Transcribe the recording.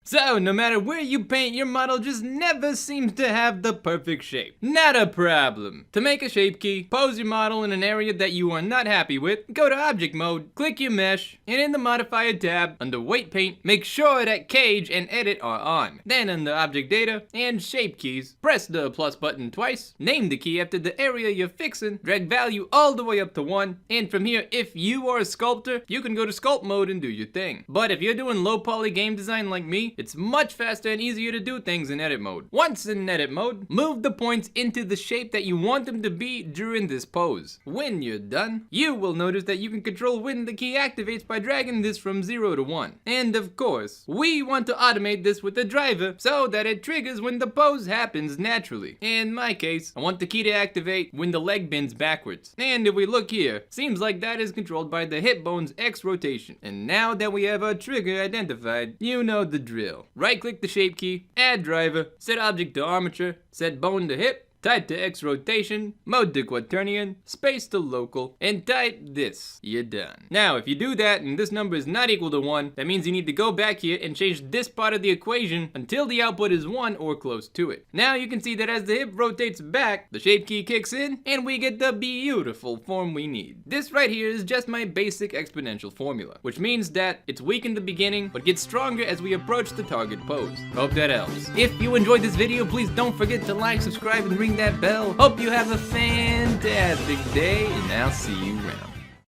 So no matter where you paint, your model just never seems to have the perfect shape. Not a problem. To make a shape key, pose your model in an area that you are not happy with, go to object mode, click your mesh, and in the modifier tab, under weight paint, make sure that cage and edit are on. Then under object data and shape keys, press the plus button twice, name the key after the area you're fixing, drag value all the way up to 1, and from here, if you are a sculptor, you can go to sculpt mode and do your thing. But if you're doing low poly game design like me, it's much faster and easier to do things in edit mode. Once in edit mode, move the points into the shape that you want them to be during this pose. When you're done, you will notice that you can control when the key activates by dragging this from 0 to 1. And of course, we want to automate this with the driver so that it triggers when the pose happens naturally. In my case, I want the key to activate when the leg bends backwards. And if we look here, seems like that is controlled by the hip bone's X rotation. And now that we have our trigger identified, you know the drill. Right click the shape key, add driver, set object to armature, set bone to hip, type to X rotation, mode to quaternion, space to local, and type this. You're done. Now, if you do that and this number is not equal to 1, that means you need to go back here and change this part of the equation until the output is 1 or close to it. Now you can see that as the hip rotates back, the shape key kicks in, and we get the beautiful form we need. This right here is just my basic exponential formula, which means that it's weak in the beginning, but gets stronger as we approach the target pose. Hope that helps. If you enjoyed this video, please don't forget to like, subscribe, and ring that bell. Hope you have a fantastic day, and I'll see you around.